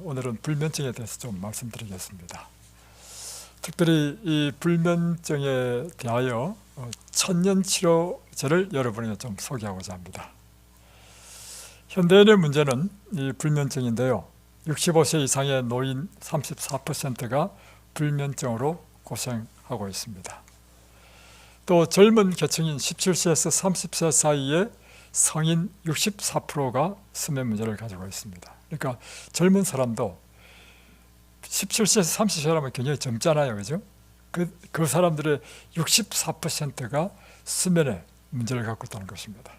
오늘은 불면증에 대해서 좀 말씀드리겠습니다. 특별히 이 불면증에 대하여 천년치료제를 여러분에게 좀 소개하고자 합니다. 현대인의 문제는 이 불면증인데요. 65세 이상의 노인 34%가 불면증으로 고생하고 있습니다. 또 젊은 계층인 17세에서 30세 사이의 성인 64%가 수면 문제를 가지고 있습니다. 그러니까 젊은 사람도 17세에서 30세라면 굉장히 젊잖아요, 그죠? 그 사람들의 64%가 수면에 문제를 갖고 있다는 것입니다.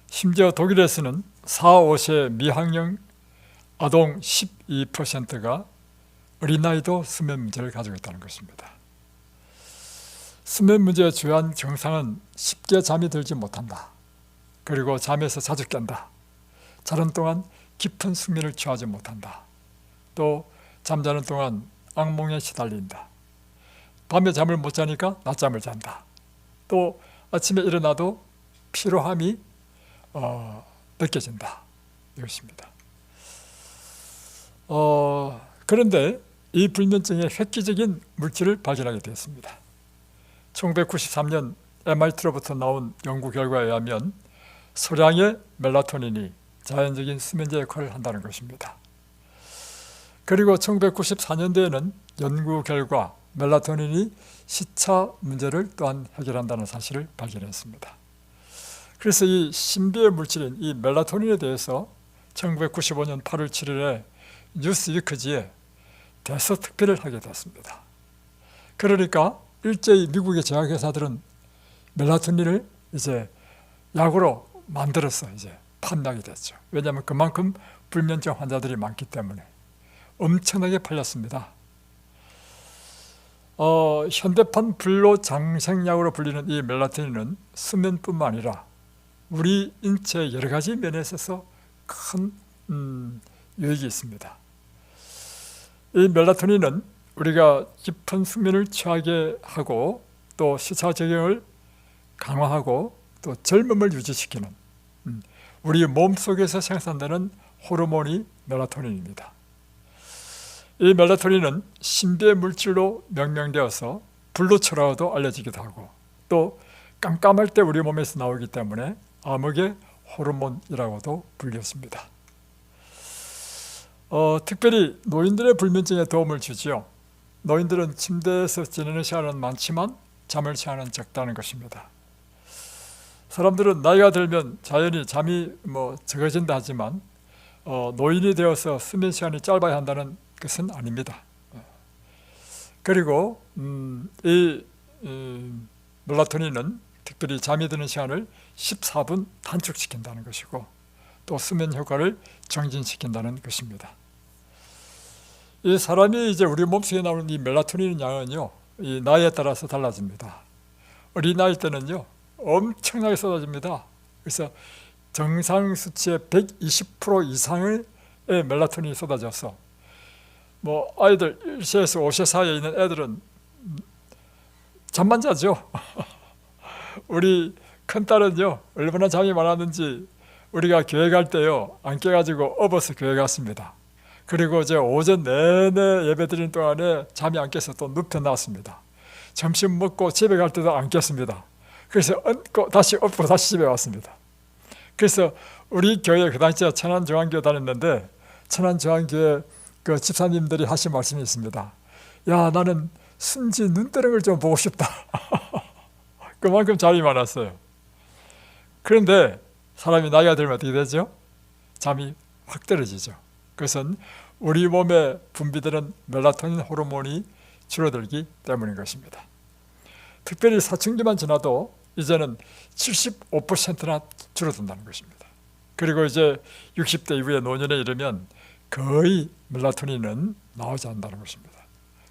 심지어 독일에서는 4, 5세 미학령 아동 12%가 어린 나이도 수면 문제를 가지고 있다는 것입니다. 수면 문제의 주요한 증상은 쉽게 잠이 들지 못한다. 그리고 잠에서 자주 깬다. 자는 동안 깊은 숙면을 취하지 못한다. 또 잠자는 동안 악몽에 시달린다. 밤에 잠을 못 자니까 낮잠을 잔다. 또 아침에 일어나도 피로함이 느껴진다. 이것입니다. 그런데 이 불면증의 획기적인 물질을 발견하게 되었습니다. 1993년 MIT로부터 나온 연구 결과에 의하면 소량의 멜라토닌이 자연적인 수면제 역할을 한다는 것입니다. 그리고 1994년도에는 연구 결과 멜라토닌이 시차 문제를 또한 해결한다는 사실을 발견했습니다. 그래서 이 신비의 물질인 이 멜라토닌에 대해서 1995년 8월 7일에 뉴스위크지에 대서특필을 하게 됐습니다. 그러니까 일제히 미국의 제약회사들은 멜라토닌을 이제 약으로 만들어서 이제 판매하게 됐죠. 왜냐하면 그만큼 불면증 환자들이 많기 때문에 엄청나게 팔렸습니다. 현대판 불로장생약으로 불리는 이 멜라토닌은 수면뿐만 아니라 우리 인체의 여러 가지 면에 있어서 큰 유익이 있습니다. 이 멜라토닌은 우리가 깊은 숙면을 취하게 하고 또 시차적응을 강화하고 또 젊음을 유지시키는 우리 몸속에서 생산되는 호르몬이 멜라토닌입니다. 이 멜라토닌은 신비의 물질로 명명되어서 블루초라고도 알려지기도 하고 또 깜깜할 때 우리 몸에서 나오기 때문에 암흑의 호르몬이라고도 불렸습니다. 특별히 노인들의 불면증에 도움을 주지요. 노인들은 침대에서 지내는 시간은 많지만 잠을 시간은 적다는 것입니다. 사람들은 나이가 들면 자연히 잠이 적어진다 하지만 노인이 되어서 수면 시간이 짧아야 한다는 것은 아닙니다. 그리고 이 멜라토닌은 특별히 잠이 드는 시간을 14분 단축시킨다는 것이고 또 수면 효과를 정진시킨다는 것입니다. 이 사람이 이제 우리 몸속에 나오는 이 멜라토닌 양은요, 이 나이에 따라서 달라집니다. 어린 나이 때는요, 엄청나게 쏟아집니다. 그래서 정상 수치의 120% 이상의 멜라토닌이 쏟아져서 아이들 1세에서 5세 사이에 있는 애들은 잠만 자죠. 우리 큰딸은요, 얼마나 잠이 많았는지 우리가 교회 갈 때요, 안 깨가지고 업어서 교회 갔습니다. 그리고 이제 오전 내내 예배 드리는 동안에 잠이 안 깨서 또 눕혀 놨습니다. 점심 먹고 집에 갈 때도 안 깼습니다. 그래서 얹고 다시 업고 다시 집에 왔습니다. 그래서 우리 교회 그 당시에 천안중앙교회 다녔는데 천안중앙교회 그 집사님들이 하신 말씀이 있습니다. 야, 나는 순지 눈대령을 좀 보고 싶다. 그만큼 잠이 많았어요. 그런데 사람이 나이가 들면 어떻게 되죠? 잠이 확 떨어지죠. 그것은 우리 몸에 분비되는 멜라토닌 호르몬이 줄어들기 때문인 것입니다. 특별히 사춘기만 지나도 이제는 75%나 줄어든다는 것입니다. 그리고 이제 60대 이후에 노년에 이르면 거의 멜라토닌은 나오지 않는다는 것입니다.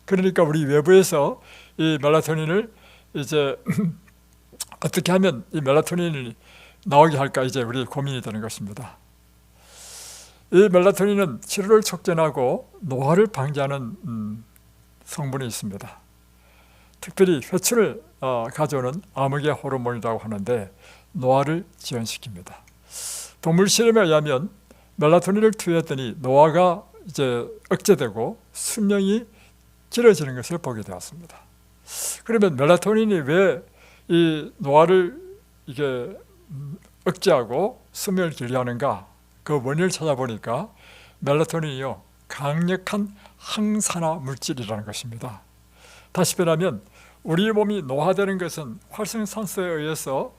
그러니까 우리 외부에서 이 멜라토닌을 이제 어떻게 하면 이 멜라토닌이 나오게 할까 이제 우리 고민이 되는 것입니다. 이 멜라토닌은 치료를 촉진하고 노화를 방지하는 성분이 있습니다. 특별히 회춘을 가져오는 암흑의 호르몬이라고 하는데 노화를 지연시킵니다. 동물 실험에 의하면 멜라토닌을 투여했더니 노화가 이제 억제되고 수명이 길어지는 것을 보게 되었습니다. 그러면 멜라토닌이 왜 이 노화를 이게 억제하고 수명을 길게 하는가? 그 원인을 찾아보니까 멜라토닌이요, 강력한 항산화 물질이라는 것입니다. 다시 말하면 우리 몸이 노화되는 것은 활성산소에 의해서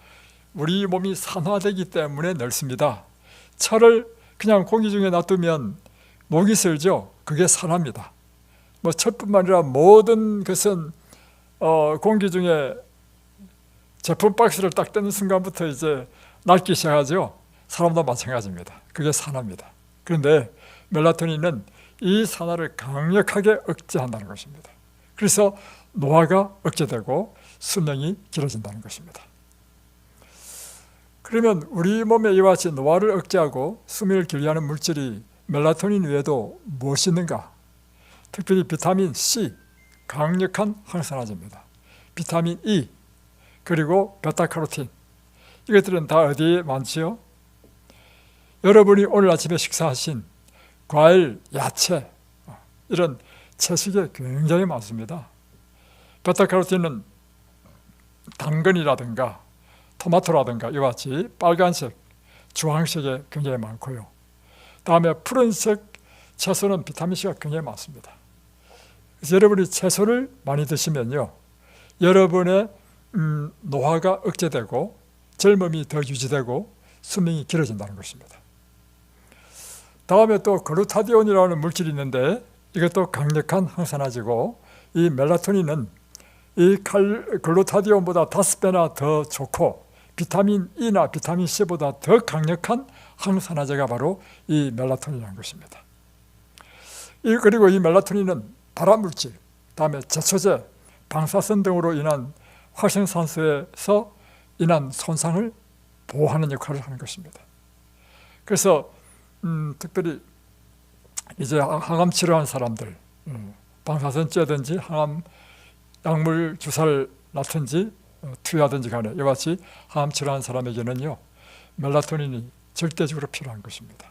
우리 몸이 산화되기 때문에 넓습니다. 철을 그냥 공기 중에 놔두면 녹이 슬죠. 그게 산화입니다. 뭐 철뿐만 아니라 모든 것은 공기 중에 제품 박스를 딱 떼는 순간부터 이제 낡기 시작하죠. 사람도 마찬가지입니다. 그게 산화입니다. 그런데 멜라토닌은 이 산화를 강력하게 억제한다는 것입니다. 그래서 노화가 억제되고 수명이 길어진다는 것입니다. 그러면 우리 몸에 이와 같이 노화를 억제하고 수명을 길게 하는 물질이 멜라토닌 외에도 무엇이 있는가? 특별히 비타민 C, 강력한 항산화제입니다. 비타민 E, 그리고 베타카로틴, 이것들은 다 어디에 많지요? 여러분이 오늘 아침에 식사하신 과일, 야채, 이런 채식에 굉장히 많습니다. 베타카로틴은 당근이라든가 토마토라든가 이와 같이 빨간색, 주황색에 굉장히 많고요. 다음에 푸른색 채소는 비타민C가 굉장히 많습니다. 그래서 여러분이 채소를 많이 드시면요, 여러분의 노화가 억제되고 젊음이 더 유지되고 수명이 길어진다는 것입니다. 다음에 또 글루타디온이라는 물질이 있는데 이것도 강력한 항산화제고, 이 멜라토닌은 이 글루타디온보다 5배나 더 좋고 비타민 E나 비타민 C보다 더 강력한 항산화제가 바로 이 멜라토닌이라는 것입니다. 그리고 이 멜라토닌은 발암물질, 다음에 제초제, 방사선 등으로 인한 활성산소에서 인한 손상을 보호하는 역할을 하는 것입니다. 그래서 특별히 이제 항암 치료한 사람들, 방사선 쬐든지 항암 약물 주사를 놨든지 투여하든지 간에 이와 같이 항암 치료한 사람에게는요, 멜라토닌이 절대적으로 필요한 것입니다.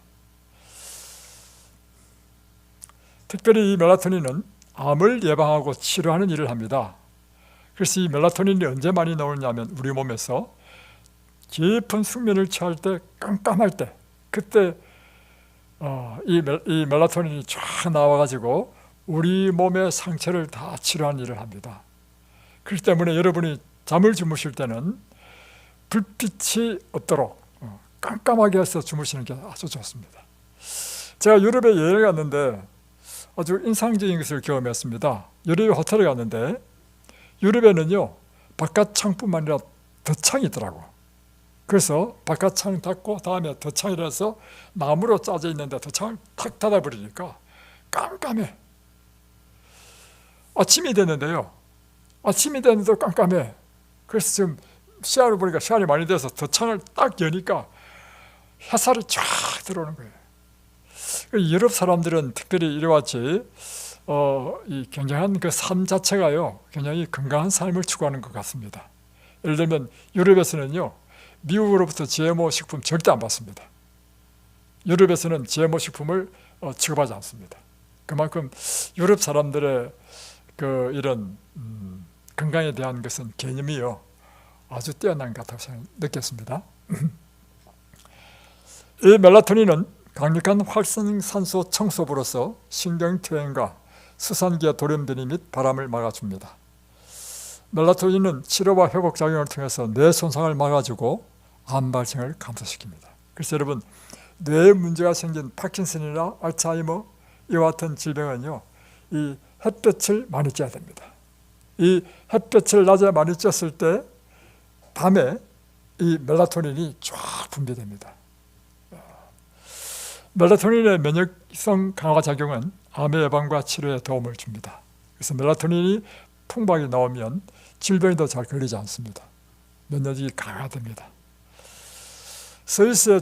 특별히 이 멜라토닌은 암을 예방하고 치료하는 일을 합니다. 그래서 이 멜라토닌이 언제 많이 나오냐면 우리 몸에서 깊은 숙면을 취할 때, 깜깜할 때, 그때 이 멜라토닌이 쫙 나와가지고 우리 몸의 상처를 다 치료하는 일을 합니다. 그렇기 때문에 여러분이 잠을 주무실 때는 불빛이 없도록 깜깜하게 해서 주무시는 게 아주 좋습니다. 제가 유럽에 여행을 갔는데 아주 인상적인 것을 경험했습니다. 유럽에 호텔에 갔는데 유럽에는요, 바깥 창뿐만 아니라 덧창이 있더라고. 그래서 바깥 창 닫고 다음에 덧창이라서 나무로 짜져 있는데 덧창을 탁 닫아버리니까 깜깜해. 아침이 됐는데요, 아침이 됐는데도 깜깜해. 그래서 지금 시야를 보니까 시간이 많이 돼서 덧창을 딱 여니까 햇살이 쫙 들어오는 거예요. 유럽 사람들은 특별히 이와 같이 이 굉장한 그 삶 자체가요, 굉장히 건강한 삶을 추구하는 것 같습니다. 예를 들면 유럽에서는요, 미국으로부터 GMO 식품 절대 안 받습니다. 유럽에서는 GMO 식품을 취급하지 않습니다. 그만큼 유럽 사람들의 그 이런 건강에 대한 것은 개념이요, 아주 뛰어난 것 같아서 느꼈습니다. 이 멜라토닌은 강력한 활성산소 청소부로서 신경퇴행과 수산기의 돌연변이 및 바람을 막아줍니다. 멜라토닌은 치료와 회복 작용을 통해서 뇌 손상을 막아주고 암 발생을 감소시킵니다. 그래서 여러분, 뇌에 문제가 생긴 파킨슨이나 알츠하이머 이와 같은 질병은요, 이 햇볕을 많이 쬐야 됩니다. 이 햇볕을 낮에 많이 쬐었을 때 밤에 이 멜라토닌이 쫙 분비됩니다. 멜라토닌의 면역성 강화 작용은 암의 예방과 치료에 도움을 줍니다. 그래서 멜라토닌이 풍부하게 나오면 질병에도 잘 걸리지 않습니다. 면역력이 강화됩니다. 스위스의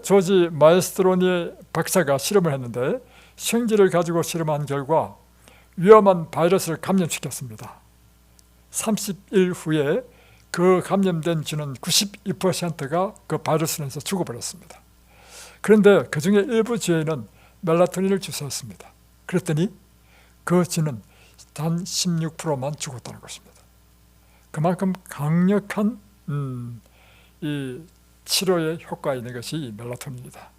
조지 마에스트로니 박사가 실험을 했는데 생쥐를 가지고 실험한 결과 위험한 바이러스를 감염시켰습니다. 30일 후에 그 감염된 쥐는 92%가 그 바이러스에서 죽어버렸습니다. 그런데 그 중에 일부 쥐에는 멜라토닌을 주사했습니다. 그랬더니 그 쥐는 단 16%만 죽었다는 것입니다. 그만큼 강력한 이 치료의 효과가 있는 것이 이 멜라토닌이다.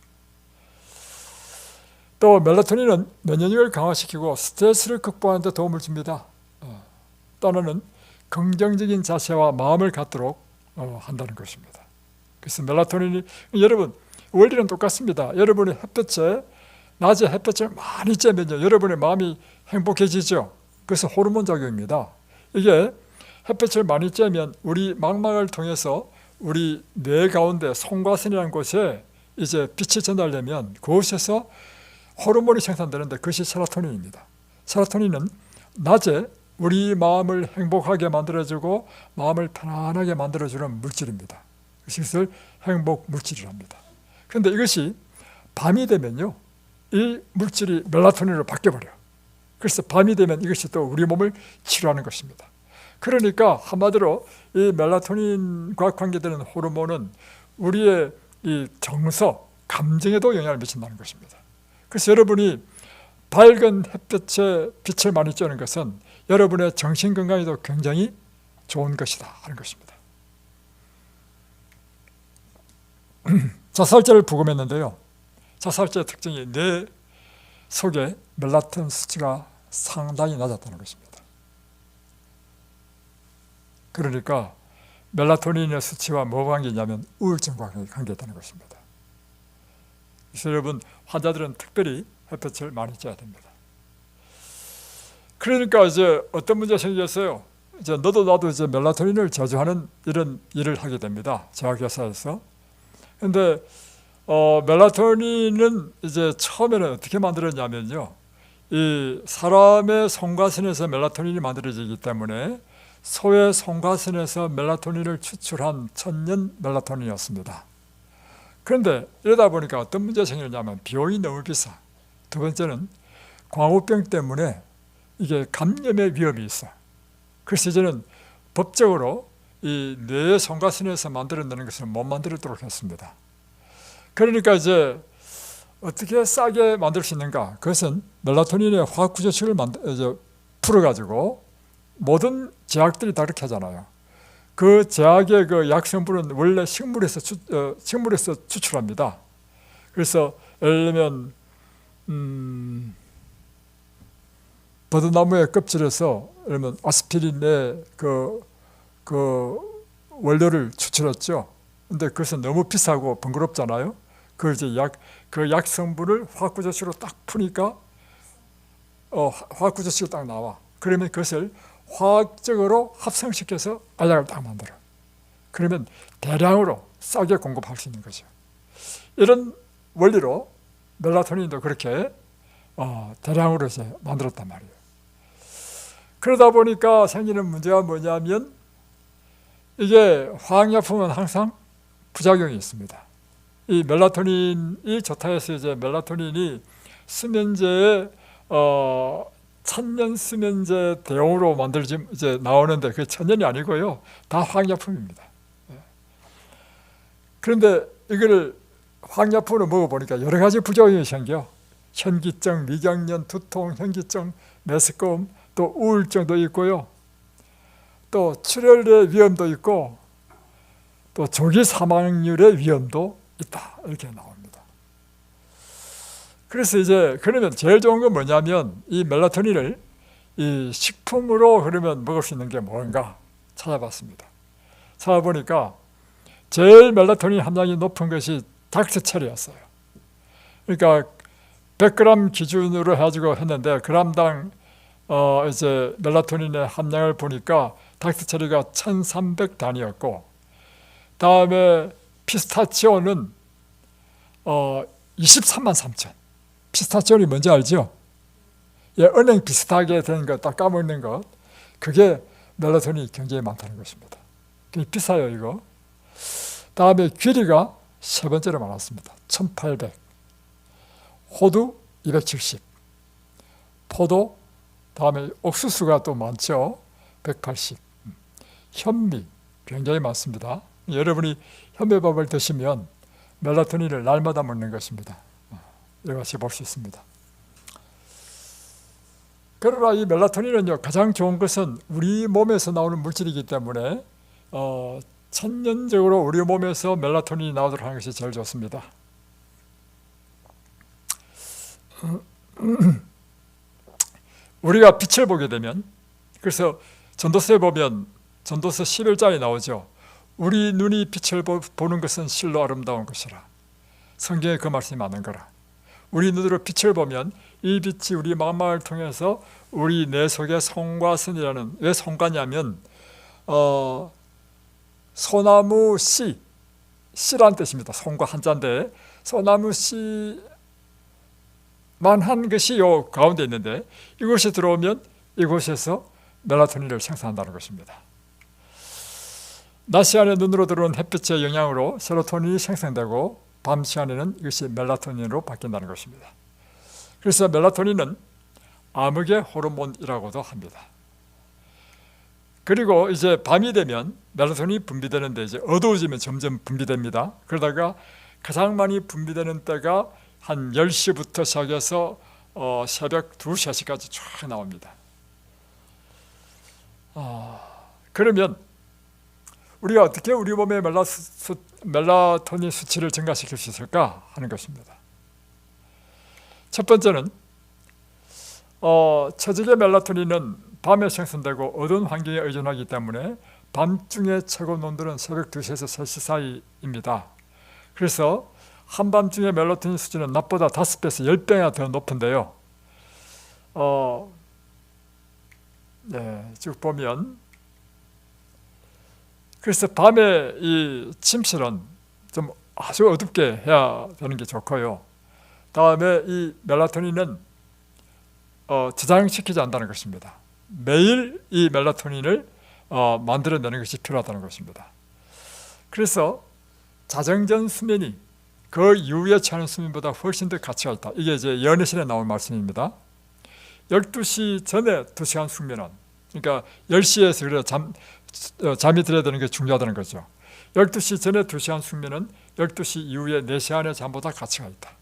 또 멜라토닌은 면역력을 강화시키고 스트레스를 극복하는 데 도움을 줍니다. 또 하나는 긍정적인 자세와 마음을 갖도록 한다는 것입니다. 그래서 멜라토닌이, 여러분 원리는 똑같습니다. 여러분이 낮에 햇볕을 많이 쬐면요, 여러분의 마음이 행복해지죠. 그래서 호르몬 작용입니다. 이게 햇볕을 많이 쬐면 우리 망막을 통해서 우리 뇌 가운데 송과선이라는 곳에 이제 빛이 전달되면 그곳에서 호르몬이 생산되는데 그것이 세로토닌입니다. 세로토닌은 낮에 우리 마음을 행복하게 만들어주고 마음을 편안하게 만들어주는 물질입니다. 이것을 행복 물질이랍니다. 그런데 이것이 밤이 되면요, 이 물질이 멜라토닌으로 바뀌어버려요. 그래서 밤이 되면 이것이 또 우리 몸을 치료하는 것입니다. 그러니까 한마디로 이 멜라토닌과 관계되는 호르몬은 우리의 이 정서, 감정에도 영향을 미친다는 것입니다. 그래서 여러분이 밝은 햇볕에 빛을 많이 쬐는 것은 여러분의 정신건강에도 굉장히 좋은 것이다 하는 것입니다. 자살제를 부검했는데요, 자살제의 특징이 뇌 속에 멜라토닌 수치가 상당히 낮았다는 것입니다. 그러니까 멜라토닌의 수치와 뭐가 관계냐면 우울증과 관계있다는 것입니다. 그래서 여러분, 환자들은 특별히 햇볕을 많이 쬐야 됩니다. 그러니까 이제 어떤 문제가 생겼어요. 이제 너도 나도 이제 멜라토닌을 저주하는 이런 일을 하게 됩니다. 제약회사에서. 근데 멜라토닌은 이제 처음에는 어떻게 만들었냐면요, 이 사람의 송과선에서 멜라토닌이 만들어지기 때문에 소의 송과선에서 멜라토닌을 추출한 천연 멜라토닌이었습니다. 그런데 이러다 보니까 어떤 문제가 생겼냐면 비용이 너무 비싸. 두 번째는 광우병 때문에 이게 감염의 위험이 있어요. 그래서 이제는 법적으로 이 뇌의 송과선에서 만들어내는 것을 못 만들도록 했습니다. 그러니까 이제 어떻게 싸게 만들 수 있는가? 그것은 멜라토닌의 화학 구조식을 풀어가지고 모든 제약들이 다 그렇게 하잖아요. 그 제약의 그 약성분은 원래 식물에서 추출합니다. 그래서 예를 들면 버드나무의 껍질에서 예를 들면 아스피린의 그 원료를 추출했죠. 근데 그것은 너무 비싸고 번거롭잖아요. 그 이제 그 약 성분을 화학구조식으로 딱 푸니까 화학구조식으로 딱 나와. 그러면 그것을 화학적으로 합성시켜서 알약을 딱 만들어. 그러면 대량으로 싸게 공급할 수 있는 거죠. 이런 원리로 멜라토닌도 그렇게 대량으로 이제 만들었단 말이에요. 그러다 보니까 생기는 문제가 뭐냐면 이게 화학약품은 항상 부작용이 있습니다. 이 멜라토닌이 좋다 해서 이제 멜라토닌이 수면제에 천연 수면제 대용으로 만들지 이제 나오는데 그게 천연이 아니고요, 다 화학약품입니다. 그런데 이걸 화학약품으로 먹어보니까 여러 가지 부작용이 생겨. 현기증, 미경련, 두통, 현기증, 메스꺼움, 또 우울증도 있고요, 또 출혈의 위험도 있고, 또 조기 사망률의 위험도 있다, 이렇게 나옵니다. 그래서 이제 그러면 제일 좋은 건 뭐냐면 이 멜라토닌을 이 식품으로 그러면 먹을 수 있는 게 뭔가 찾아봤습니다. 찾아보니까 제일 멜라토닌 함량이 높은 것이 닥스체리였어요. 그러니까 100g 기준으로 해가지고 했는데 그람당 이제 멜라토닌의 함량을 보니까 닥스체리가 1300단위였고, 다음에 피스타치오는 23만 3천. 피스타치오는 뭔지 알죠? 예, 은행 비슷하게 된 거, 딱 까먹는 것, 그게 멜라토닌이 굉장히 많다는 것입니다. 굉장히 비싸요, 이거. 다음에 귀리가 세 번째로 많았습니다. 1800. 호두 270. 포도, 다음에 옥수수가 또 많죠. 180. 현미 굉장히 많습니다. 여러분이 현미밥을 드시면 멜라토닌을 날마다 먹는 것입니다. 여러 가지 볼 수 있습니다. 그러나 이 멜라토닌은요, 가장 좋은 것은 우리 몸에서 나오는 물질이기 때문에 천연적으로 우리 몸에서 멜라토닌이 나오도록 하는 것이 제일 좋습니다. 우리가 빛을 보게 되면, 그래서 전도서에 보면 전도서 11장에 나오죠. 우리 눈이 빛을 보는 것은 실로 아름다운 것이라. 성경에 그 말씀이 맞는 거라. 우리 눈으로 빛을 보면 이 빛이 우리 망막을 통해서 우리 뇌 속에 송과선이라는, 왜 송과냐면 소나무 씨란 뜻입니다. 송과 한자인데 소나무 씨만 한 것이 요 가운데 있는데, 이곳이 들어오면 이곳에서 멜라토닌을 생산한다는 것입니다. 낮 시간에 눈으로 들어오는 햇빛의 영향으로 세로토닌이 생성되고 밤 시간에는 이것이 멜라토닌으로 바뀐다는 것입니다. 그래서 멜라토닌은 암흑의 호르몬이라고도 합니다. 그리고 이제 밤이 되면 멜라토닌이 분비되는데 이제 어두워지면 점점 분비됩니다. 그러다가 가장 많이 분비되는 때가 한 10시부터 시작해서 새벽 2시, 3시까지 쫙 나옵니다. 그러면 우리가 어떻게 우리 몸의 멜라토닌 수치를 증가시킬 수 있을까 하는 것입니다. 첫 번째는 처지의 멜라토닌은 밤에 생성되고 어두운 환경에 의존하기 때문에 밤중에 최고 농도는 새벽 2시에서 3시 사이입니다. 그래서 한밤중에 멜라토닌 수치는 낮보다 5배에서 10배나 더 높은데요. 쭉 보면, 그래서 밤에 이 침실은 좀 아주 어둡게 해야 되는 게 좋고요. 다음에 이 멜라토닌은 저장시키지 않는다는 것입니다. 매일 이 멜라토닌을 만들어내는 것이 필요하다는 것입니다. 그래서 자정전 수면이 그 이후에 취하는 수면보다 훨씬 더 가치가 있다. 이게 이제 연애신에 나온 말씀입니다. 12시 전에 2시간 숙면은, 그러니까 10시에서 그래 잠이 들어야 되는 게 중요하다는 거죠. 12시 전에 2시간 숙면은 12시 이후에 4시간의 잠보다 가치가 있다.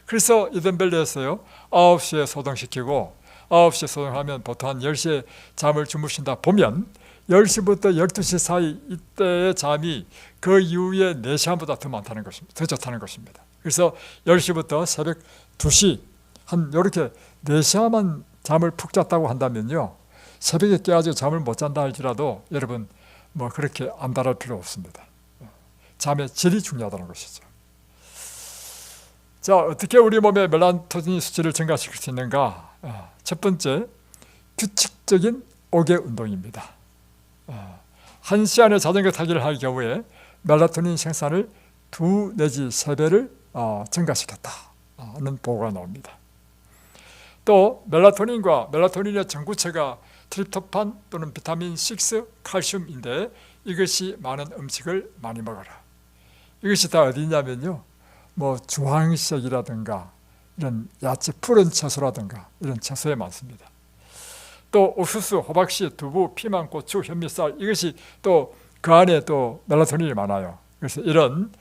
그래서 이든밸리에서요, 9시에 소등시키고 9시에 소등하면 보통 한 10시에 잠을 주무신다 보면 10시부터 12시 사이 이때의 잠이 그 이후에 4시간보다 더 많다는 것입니다. 더 좋다는 것입니다. 그래서 10시부터 새벽 2시 한 이렇게 4시간만 잠을 푹 잤다고 한다면요, 새벽에 깨가지고 잠을 못 잔다 할지라도 여러분 뭐 그렇게 안달할 필요 없습니다. 잠의 질이 중요하다는 것이죠. 자, 어떻게 우리 몸의 멜라토닌 수치를 증가시킬 수 있는가? 첫 번째, 규칙적인 오개 운동입니다. 1시간의 자전거 타기를 할 경우에 멜라토닌 생산을 2 내지 3배를 증가시켰다는 보고가 나옵니다. 또 멜라토닌과 멜라토닌의 전구체가 트립토판 또는 비타민 6, 칼슘인데 이것이 많은 음식을 많이 먹어라. 이것이 다 어디냐면요, 뭐 주황색이라든가 이런 야채, 푸른 채소라든가 이런 채소에 많습니다. 또 옥수수, 호박씨, 두부, 피망, 고추, 현미쌀, 이것이 또 그 안에 또 멜라토닌이 많아요. 그래서 이런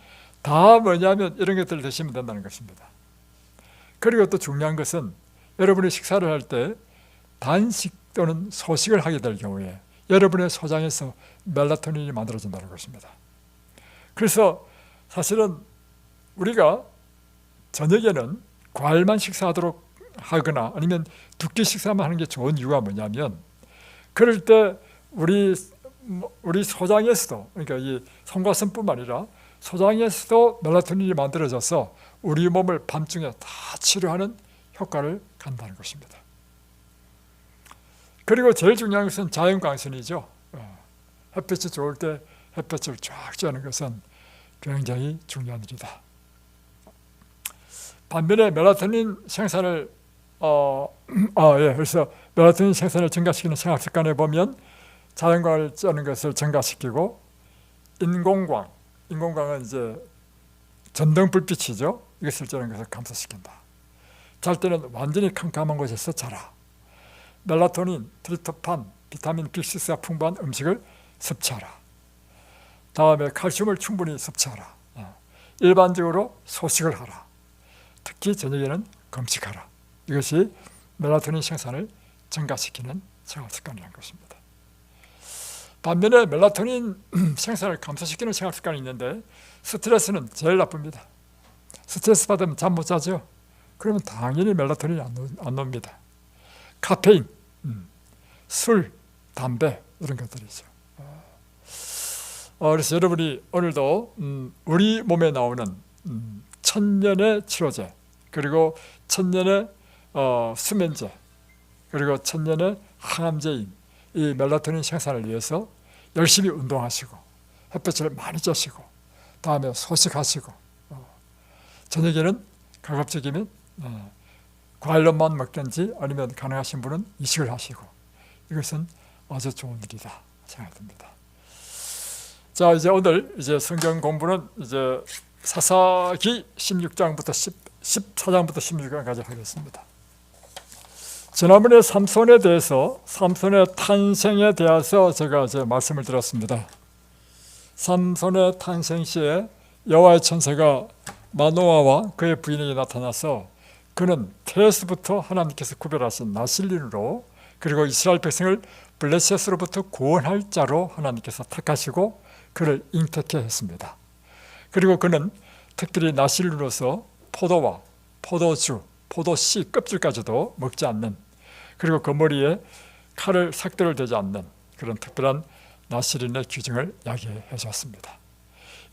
다 뭐냐면 이런 것들을 드시면 된다는 것입니다. 그리고 또 중요한 것은 여러분이 식사를 할 때 단식 또는 소식을 하게 될 경우에 여러분의 소장에서 멜라토닌이 만들어진다는 것입니다. 그래서 사실은 우리가 저녁에는 과일만 식사하도록 하거나 아니면 두 끼 식사만 하는 게 좋은 이유가 뭐냐면, 그럴 때 우리 소장에서도, 그러니까 이 송과선뿐만 아니라 소장에서도 멜라토닌이 만들어져서 우리 몸을 밤중에 다 치료하는 효과를 갖는다는 것입니다. 그리고 제일 중요한 것은 자연광선이죠. 햇빛이 좋을 때 햇빛을 쫙 쬐는 것은 굉장히 중요한 일이다. 반면에 멜라토닌 생산을 그래서 멜라토닌 생산을 증가시키는 생활 습관에 보면 자연광을 쬐는 것을 증가시키고, 인공광은 이제 전등 불빛이죠. 이것을 쬐는 것을 감소시킨다. 잘 때는 완전히 캄캄한 곳에서 자라. 멜라토닌, 트립토판, 비타민 B6가 풍부한 음식을 섭취하라. 다음에 칼슘을 충분히 섭취하라. 일반적으로 소식을 하라. 특히 저녁에는 금식하라. 이것이 멜라토닌 생산을 증가시키는 생활습관이라는 것입니다. 반면에 멜라토닌 생산을 감소시키는 생활습관이 있는데 스트레스는 제일 나쁩니다. 스트레스 받으면 잠 못 자죠. 그러면 당연히 멜라토닌이 안 놉니다. 카페인, 술, 담배 이런 것들이죠. 그래서 여러분이 오늘도 우리 몸에 나오는 천년의 치료제, 그리고 천년의 수면제, 그리고 천년의 항암제인 이 멜라토닌 생산을 위해서 열심히 운동하시고 햇볕을 많이 쬐시고 다음에 소식하시고 저녁에는 가급적이면 과일만 먹든지 아니면 가능하신 분은 이식을 하시고 이것은 아주 좋은 일이다 생각됩니다. 자, 이제 오늘 이제 성경 공부는 이제 사사기 16장부터 14장부터 16장까지 하겠습니다. 지난번에 삼손에 대해서, 삼손의 탄생에 대해서 제가 이제 말씀을 드렸습니다. 삼손의 탄생 시에 여호와의 천사가 마노아와 그의 부인에게 나타나서 그는 태에서부터 하나님께서 구별하신 나실린으로, 그리고 이스라엘 백성을 블레셋으로부터 구원할 자로 하나님께서 택하시고 그를 잉태케 했습니다. 그리고 그는 특별히 나실린으로서 포도와 포도주, 포도씨 껍질까지도 먹지 않는, 그리고 그 머리에 칼을 삭도를 대지 않는 그런 특별한 나실린의 규정을 이야기해 주었습니다.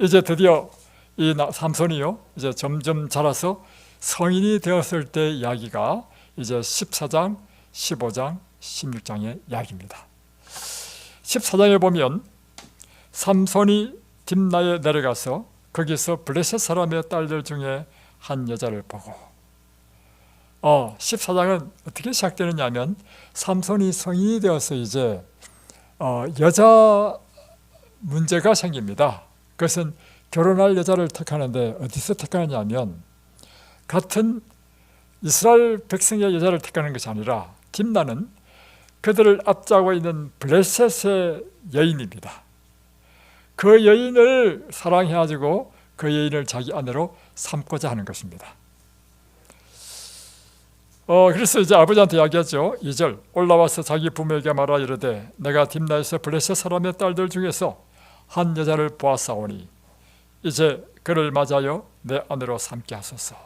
이제 드디어 이 삼손이요, 이제 점점 자라서 성인이 되었을 때 이야기가 이제 14장, 15장, 16장의 이야기입니다. 14장에 보면 삼손이 딥나에 내려가서 거기서 블레셋 사람의 딸들 중에 한 여자를 보고 14장은 어떻게 시작되느냐 하면 삼손이 성인이 되어서 이제 여자 문제가 생깁니다. 그것은 결혼할 여자를 택하는데 어디서 택하느냐 하면 같은 이스라엘 백성의 여자를 택하는 것이 아니라 딥나는 그들을 앞자고 있는 블레셋의 여인입니다. 그 여인을 사랑해가지고 그 여인을 자기 아내로 삼고자 하는 것입니다. 그래서 이제 아버지한테 이야기하죠. 2절 올라와서 자기 부모에게 말하 이르되 내가 딥나에서 블레셋 사람의 딸들 중에서 한 여자를 보았사오니 이제 그를 맞아요 내 아내로 삼게 하소서.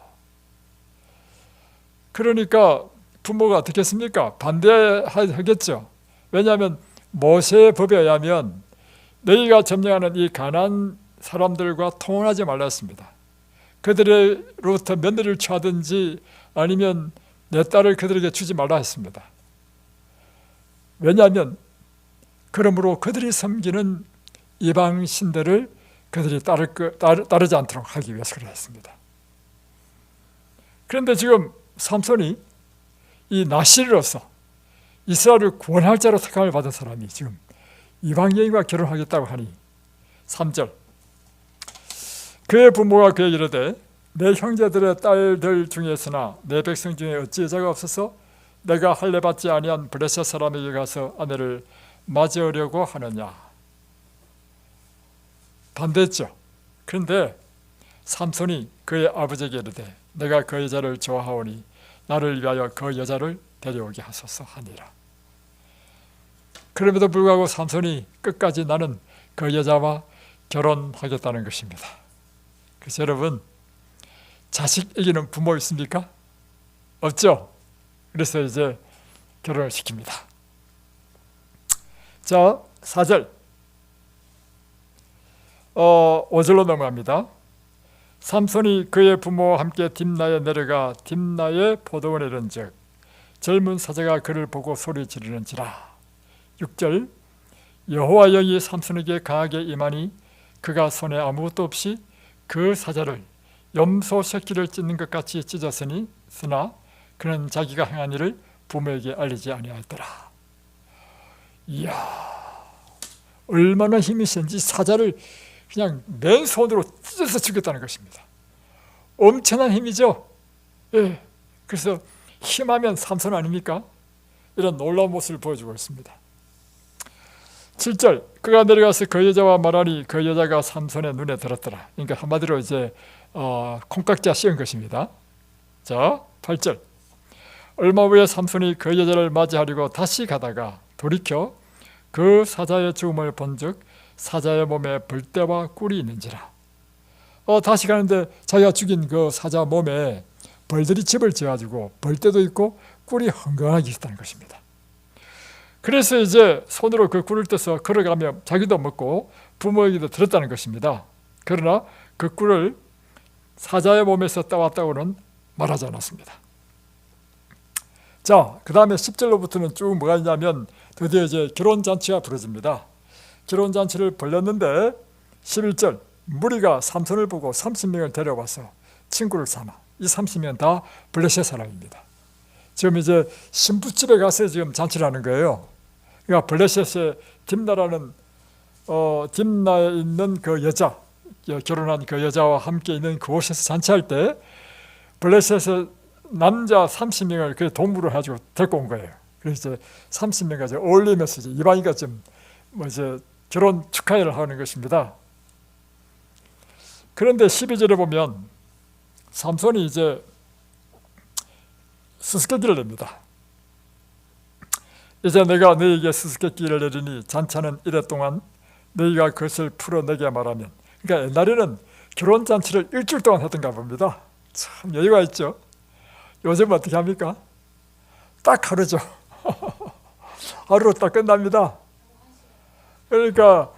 그러니까 부모가 어떻게 했습니까? 반대하겠죠. 왜냐하면 모세의 법에 의하면 너희가 점령하는 이 가나안 사람들과 통혼하지 말라 했습니다. 그들로부터 며느리를 취하든지 아니면 내 딸을 그들에게 주지 말라 했습니다. 왜냐하면 그러므로 그들이 섬기는 이방 신들을 그들이 따르지 않도록 하기 위해서 그래 했습니다. 그런데 지금 삼손이 이 나실로서 이스라엘을 구원할 자로 택함을 받은 사람이 지금 이방 여인과 결혼하겠다고 하니 3절 그의 부모가 그에게 이르되 내 형제들의 딸들 중에서나 내 백성 중에 어찌 여자가 없어서 내가 할례 받지 아니한 블레셋 사람에게 가서 아내를 맞으려고 하느냐. 반대했죠. 그런데 삼손이 그의 아버지에게 이르되 내가 그 여자를 좋아하오니 나를 위하여 그 여자를 데려오게 하소서 하니라. 그럼에도 불구하고 삼손이 끝까지 나는 그 여자와 결혼하겠다는 것입니다. 그래서 여러분, 자식 이기는 부모 있습니까? 없죠? 그래서 이제 결혼을 시킵니다. 자, 4절 5절로 넘어갑니다. 삼손이 그의 부모와 함께 딥나에 내려가 딥나의 포도원에 이른즉 젊은 사자가 그를 보고 소리 지르는지라. 6절 여호와 영이 삼손에게 강하게 임하니 그가 손에 아무것도 없이 그 사자를 염소 새끼를 찢는 것 같이 찢었으니 쓰나 그는 자기가 행한 일을 부모에게 알리지 아니하였더라. 이야, 얼마나 힘이 센지 사자를 그냥 맨손으로 찢어서 죽였다는 것입니다. 엄청난 힘이죠. 예, 그래서 힘하면 삼손 아닙니까? 이런 놀라운 모습을 보여주고 있습니다. 7절 그가 내려가서 그 여자와 말하니 그 여자가 삼손의 눈에 들었더라. 그러니까 한마디로 이제 콩깍지가 씌운 것입니다. 자, 8절. 얼마 후에 삼손이 그 여자를 맞이하려고 다시 가다가 돌이켜 그 사자의 죽음을 본즉 사자의 몸에 벌떼와 꿀이 있는지라. 다시 가는데 자기가 죽인 그 사자 몸에 벌들이 집을 지어가지고 벌떼도 있고 꿀이 흥건하게 있다는 것입니다. 그래서 이제 손으로 그 꿀을 떠서 걸어가며 자기도 먹고 부모에게도 들었다는 것입니다. 그러나 그 꿀을 사자의 몸에서 따왔다고는 말하지 않았습니다. 자, 그 다음에 10절로부터는 쭉 뭐가 있냐면 드디어 이제 결혼잔치가 벌어집니다. 결혼잔치를 벌였는데 11절, 무리가 삼손을 보고 30명을 데려와서 친구를 삼아. 이 30명 다 블레셋 사람입니다. 지금 이제 신부집에 가서 지금 잔치를 하는 거예요. 그러니까 블레셋의 딥나라는 딥나에 있는 그 여자, 결혼한 그 여자와 함께 있는 그곳에서 잔치할 때 블레셋의 남자 30명을 그 동무를 가지고 데리고 온 거예요. 그래서 이제 30명 가지고 어울리면서 이제 이방인과 좀 이제 결혼 축하회를 하는 것입니다. 그런데 12절에 보면 삼손이 이제 수수께끼를 냅니다. 이제 내가 너에게 수수께끼를 내리니 잔치는 이래 동안 너희가 그것을 풀어내게 말하면. 그러니까 옛날에는 결혼잔치를 일주일 동안 하던가 봅니다. 참 여유가 있죠. 요즘 어떻게 합니까? 딱 하루죠. 하루로 딱 끝납니다. 그러니까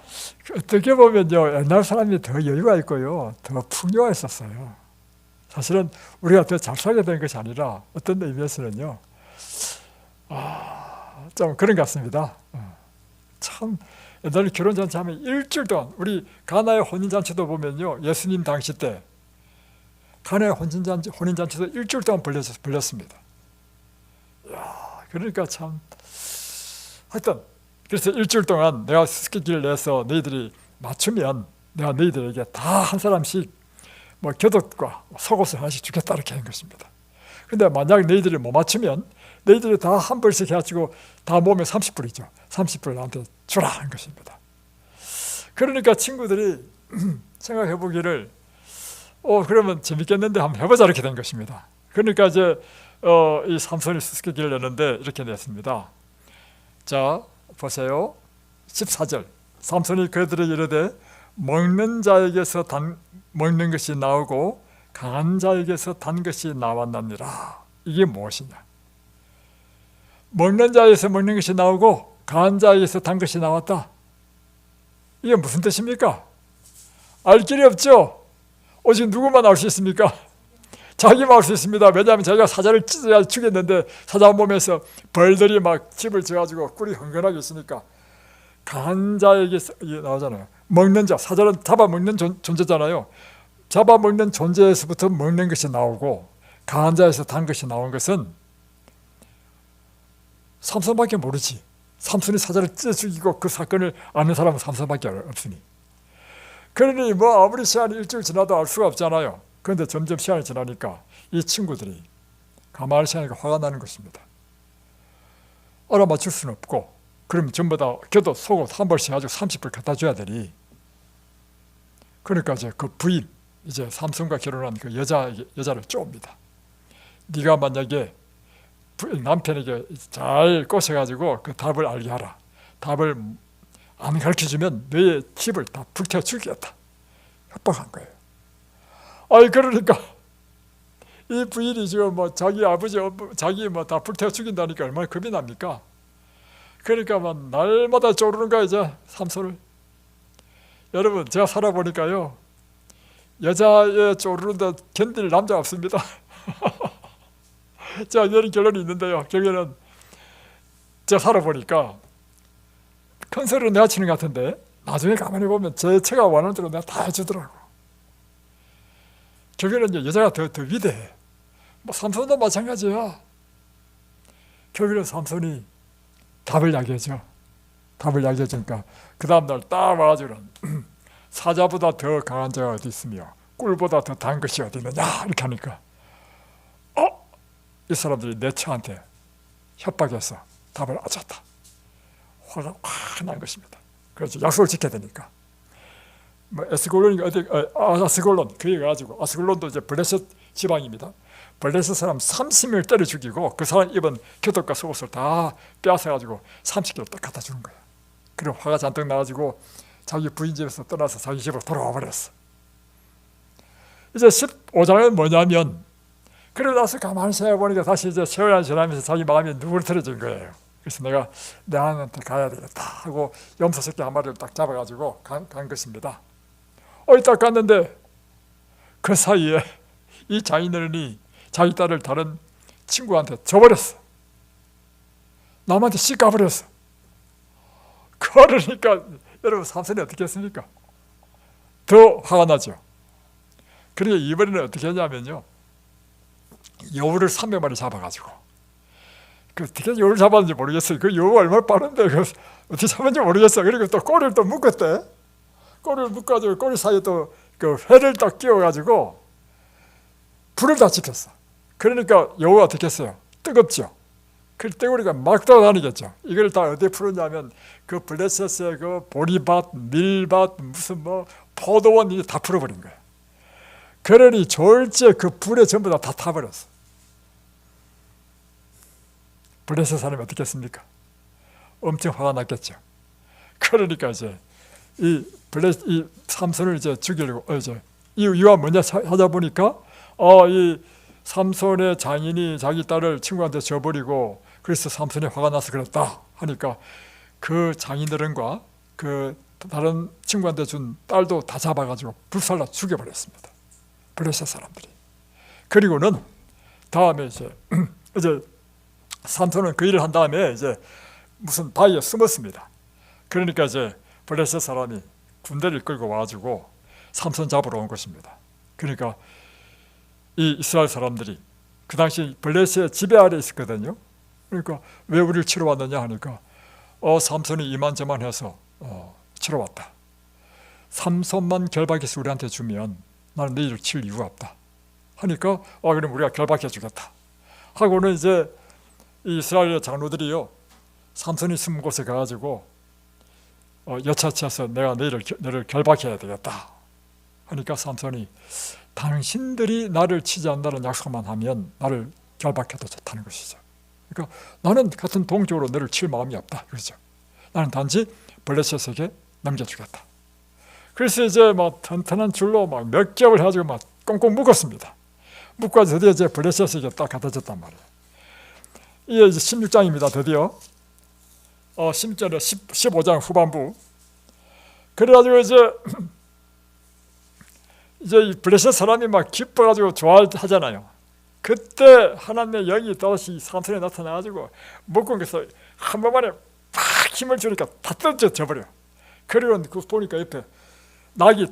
어떻게 보면요, 옛날 사람이 더 여유가 있고요, 더 풍요했었어요. 사실은 우리가 더 잘 살게 된 것이 아니라 어떤 의미에서는요, 좀 그런 것 같습니다. 참 옛날에 결혼잔치 하면 일주일 동안, 우리 가나의 혼인잔치도 보면요, 예수님 당시 때 가나의 혼인잔치도 일주일 동안 벌렸습니다. 이야, 그러니까 참 하여튼 그래서 일주일 동안 내가 수수께끼를 내서 너희들이 맞추면 내가 너희들에게 다 한 사람씩 뭐 곁옷과 속옷을 하나씩 주겠다 이렇게 한 것입니다. 근데 만약 너희들이 못 맞추면 너희들이 다 한 벌씩 해가지고 다 모으면 30불이죠. 30불을 나한테 주라 한 것입니다. 그러니까 친구들이 생각해 보기를 그러면 재밌겠는데 한번 해보자 이렇게 된 것입니다. 그러니까 이제 이 삼손이 수수께끼를 내는데 이렇게 냈습니다. 자, 보세요. 14절. 삼손이 그들에게 이르되 먹는 자에게서 먹는 것이 나오고 강한 자에게서 단 것이 나왔느니라. 이게 무엇이냐? 먹는 자에게서 먹는 것이 나오고 강한 자에게서 단 것이 나왔다. 이게 무슨 뜻입니까? 알 길이 없죠. 오직 누구만 알 수 있습니까? 자기만 알 수 있습니다. 왜냐하면 자기가 사자를 찢어야 죽였는데 사자 몸에서 벌들이 막 집을 지어가지고 꿀이 흥건하게 있으니까 강한 자에게서 나오잖아요. 먹는 자, 사자는 잡아먹는 존재잖아요. 잡아먹는 존재에서부터 먹는 것이 나오고 강한 자에서 단 것이 나온 것은 삼손밖에 모르지. 삼손이 사자를 찢어 죽이고 그 사건을 아는 사람은 삼손밖에 없으니. 그러니 뭐 아무리 시간이 일주일 지나도 알 수가 없잖아요. 그런데 점점 시간이 지나니까 이 친구들이 가만히 생각하니까 화가 나는 것입니다. 알아맞힐 수는 없고 그러면 전부 다 곁옷 속옷 한 벌씩 가지고 30불 갖다 줘야 되니. 그러니까 이제 그 부인, 이제 삼손과 결혼한 그 여자를 쪼옵니다. 네가 만약에 남편에게 잘 꼬셔가지고 그 답을 알게 하라. 답을 안 가르쳐주면 너의 집을 다 불태워 죽이겠다. 협박한 거예요. 그러니까 이 부인이 지금 뭐 자기 아버지, 자기 뭐 다 불태워 죽인다니까 얼마나 겁이 납니까? 그러니까 막 날마다 쪼르는 거야 이제 삼손을. 여러분 제가 살아보니까요, 여자의 쪼르는데 견딜 남자 없습니다. 자, 이런 결론이 있는데요. 결국에는 제가 살아보니까 큰 소리로 내가 치는 것 같은데 나중에 가만히 보면 제가 원하는 대로 내가 다 해주더라고. 결국에는 이제 여자가 더 위대해. 뭐 삼손도 마찬가지야. 결국에는 삼손이 답을 이야기해줘. 답을 이야기해주니까 그 다음날 딱 와가지고 사자보다 더 강한 자가 어디 있으며 꿀보다 더 단 것이 어디 있느냐 이렇게 하니까 이 사람들이 내 처한테 협박해서 답을 아쳤다. 화가 확 난 것입니다. 그래서 약속을 지켜야 되니까. 뭐 에스골론이 어디 아스골론 그에 가지고 아스골론도 이제 블레셋 지방입니다. 블레셋 사람 30명을 때려 죽이고 그 사람 입은 겉옷과 속옷을 다 빼앗아가지고 30kg 딱 갖다 주는 거야. 그리고 화가 잔뜩 나가지고 자기 부인 집에서 떠나서 자기 집으로 돌아와 버렸어. 이제 15장은 뭐냐면, 그러고 나서 가만히 생각해보니까 다시 이제 세월이 지나면서 자기 마음이 누그러뜨려진 거예요. 그래서 내가 내 아내한테 가야 되겠다 하고 염소새끼 한 마리를 딱 잡아가지고 간 것입니다. 딱 갔는데 그 사이에 이 장인어른이 자기 딸을 다른 친구한테 줘버렸어. 남한테 씩 가버렸어. 그러니까 여러분, 삼손이 어떻게 했습니까? 더 화가 나죠. 그러니까 이번에는 어떻게 했냐면요, 여우를 300마리 잡아가지고, 그 어떻게 여우를 잡았는지 모르겠어요. 그 여우 얼마나 빠른데 그 어떻게 잡았는지 모르겠어. 그리고 또 꼬리를 또 묶었대. 꼬리를 묶어가지고 꼬리 사이에 또 그 회를 딱 끼워가지고 불을 다 지폈어. 그러니까 여우가 어떻게 했어요? 뜨겁죠. 그 떼구리가 막 돌아다니겠죠. 이걸 다 어디에 풀었냐면 그 블레셋의 그 보리밭, 밀밭, 무슨 뭐 포도원 이게 다 풀어버린 거예요. 그러니 졸지에 그 불에 전부 다 타버렸어. 블레셋 사람이 어떻게 했습니까? 엄청 화가 났겠죠. 그러니까 이제 이 삼손을 이제 죽이려고 이 이유가 뭐냐 찾아보니까 이 삼손의 장인이 자기 딸을 친구한테 줘버리고 그래서 삼손이 화가 나서 그랬다 하니까 그 장인어른과 그 다른 친구한테 준 딸도 다 잡아가지고 불살라 죽여버렸습니다. 블레셋 사람들이. 그리고는 다음에 이제 삼손은 그 일을 한 다음에 이제 무슨 바위에 숨었습니다. 그러니까 이제 블레셋 사람이 군대를 끌고 와가지고 삼손 잡으러 온 것입니다. 그러니까 이 이스라엘 사람들이 그 당시 블레셋의 지배 아래 있었거든요. 그러니까 왜 우리를 치러 왔느냐 하니까 삼손이 이만저만 해서 치러 왔다. 삼손만 결박해서 우리한테 주면 나는 너희를 칠 이유가 없다 하니까 그럼 우리가 결박해 주겠다 하고는 이제 이 이스라엘 장로들이요, 삼손이 숨은 곳에 가가지고 여차치해서 내가 너를 결박해야 되겠다 하니까 삼손이 당신들이 나를 치지 않는다는 약속만 하면 나를 결박해도 좋다는 것이죠. 그러니까 나는 같은 동족으로 너를 칠 마음이 없다, 그렇죠. 나는 단지 블레셋에게 넘겨주겠다. 그래서 이제 막 튼튼한 줄로 막 몇 겹을 해가지고 막 꽁꽁 묶었습니다. 묶어서 드디어 이제 블레셋에게 딱 갖다 줬단 말이에요. 이게 이제 16장입니다. 드디어 16절에 15장 후반부. 그래가지고 이제 이 블레셋 사람이 막 기뻐가지고 좋아하잖아요. 그때 하나님의 영이 다시 삼손에 나타나가지고 묶은 것을 한 번만에 팍 힘을 주니까 다 떨어져 버려. 그리고 그 보니까 옆에 낙이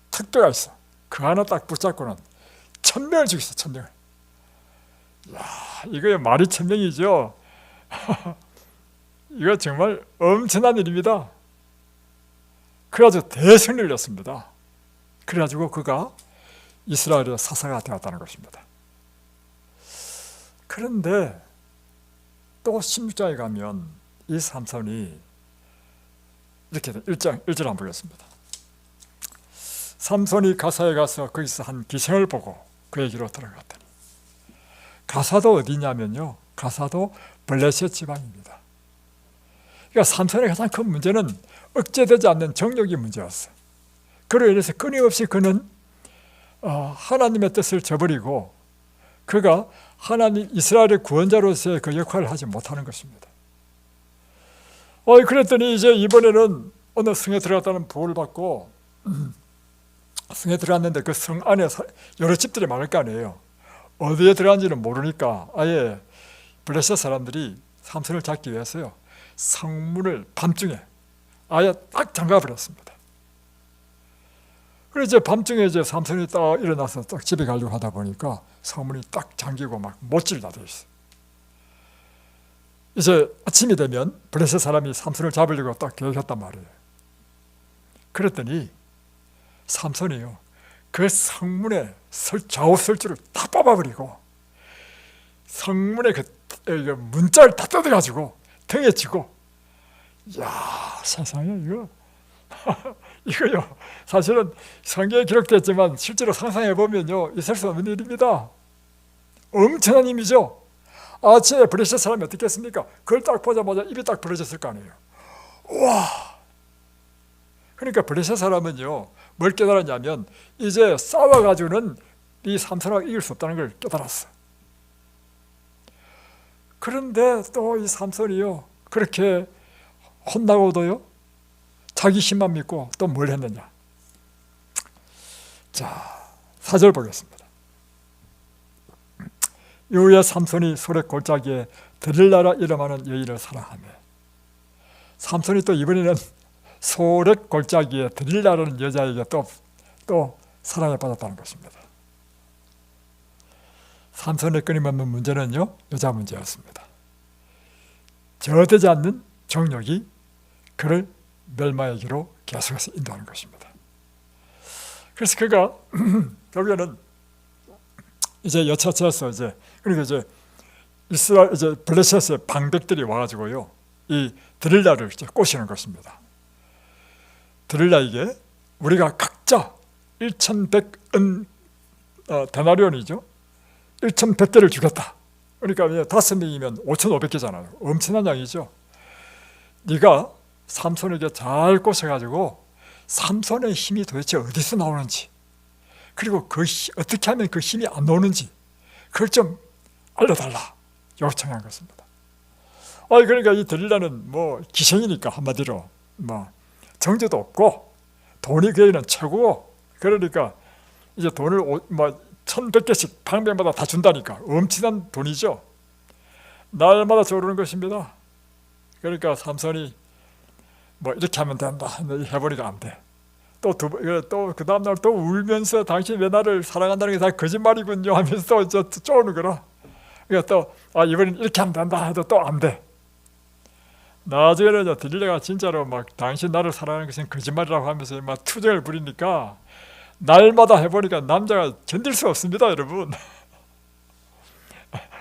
턱대가 있어. 그 하나 딱 붙잡고는 1000명을 죽였어. 1000명을. 이야, 이거 말이 1000명이죠. 이거 정말 엄청난 일입니다. 그래가지고 대승리를 했습니다. 그래가지고 그가 이스라엘의 사사가 되었다는 것입니다. 그런데 또 16장에 가면 이 삼손이 이렇게 1절 한번 보겠습니다. 삼손이 가사에 가서 거기서 한 기생을 보고 그에게로 들어갔더니, 가사도 어디냐면요, 가사도 블레셋 지방입니다. 그러니까 삼손의 가장 큰 문제는 억제되지 않는 정욕이 문제였어요. 그로 인해서 끊임없이 그는 하나님의 뜻을 저버리고 그가 하나님 이스라엘의 구원자로서의 그 역할을 하지 못하는 것입니다. 그랬더니 이제 이번에는 어느 성에 들어갔다는 보호를 받고 성에 들어갔는데 그 성 안에 여러 집들이 많을 거 아니에요. 어디에 들어간지는 모르니까 아예 블레셋 사람들이 삼손을 잡기 위해서요, 성문을 밤중에 아예 딱 잠가버렸습니다. 그래서 이제 밤중에 이제 삼손이 딱 일어나서 딱 집에 가려고 하다 보니까 성문이 딱 잠기고 막 못질 다 돼 있어. 이제 아침이 되면 블레셋 사람이 삼손을 잡으려고 딱 계획했단 말이에요. 그랬더니 삼손이요, 그 성문에 좌우 설주를 다 뽑아버리고 성문에 그 문자를 다 뜯어가지고 등에 지고, 이야, 세상에 이거요, 사실은 성경에 기록됐지만 실제로 상상해 보면요, 있을 수 없는 일입니다. 엄청난 힘이죠. 아침에 블레셋 사람이 어떻게 했습니까? 그걸 딱 보자마자 입이 딱 벌어졌을 거 아니에요. 와! 그러니까 블레셋 사람은요, 뭘 깨달았냐면 이제 싸워가지고는 이 삼손하고 이길 수 없다는 걸 깨달았어. 그런데 또 이 삼손이요, 그렇게 혼나고도요, 자기 힘만 믿고 또 뭘 했느냐. 자, 4절 보겠습니다. 이후에 삼손이 소렉 골짜기에 들릴라라 이름하는 여인을 사랑하며, 삼손이 또 이번에는 소렉 골짜기에 들릴라라는 여자에게 또 사랑에 빠졌다는 것입니다. 삼손의 끊임없는 문제는요, 여자 문제였습니다. 저되지 않는 정욕이 그를 멸망의 길로 계속해서 인도하는 것입니다. 그래서 그가 결국에는 이제 여차저차 그러니까 이제 이스라엘 이제 블레셋의 방백들이 와가지고요, 이 드릴라를 이제 꼬시는 것입니다. 드릴라에게 우리가 각자 1,100은 데나리온이죠. 1,100개를 주겠다. 그러니까 5명이면 5,500개잖아요. 엄청난 양이죠. 네가 삼손에게 잘 꼬셔가지고 삼손의 힘이 도대체 어디서 나오는지, 그리고 어떻게 하면 그 힘이 안 나오는지 그걸 좀 알려달라 요청한 것입니다. 그러니까 이 들릴라는 뭐 기생이니까 한마디로 뭐 정제도 없고 돈이 그에는 최고고, 그러니까 이제 돈을 1,100개씩 방백마다 다 준다니까 엄청난 돈이죠. 날마다 저르는 것입니다. 그러니까 삼손이 뭐 이렇게 하면 된다 해보니까 안 돼. 또 그 다음날 또 울면서 당신 왜 나를 사랑한다는 게 다 거짓말이군요 하면서 또 쪼는 거라. 그러니까 또 이번엔 이렇게 하면 된다 해도 또 안 돼. 나중에는 들릴라가 진짜로 막 당신 나를 사랑하는 것은 거짓말이라고 하면서 막 투정을 부리니까 날마다 해보니까 남자가 견딜 수 없습니다, 여러분.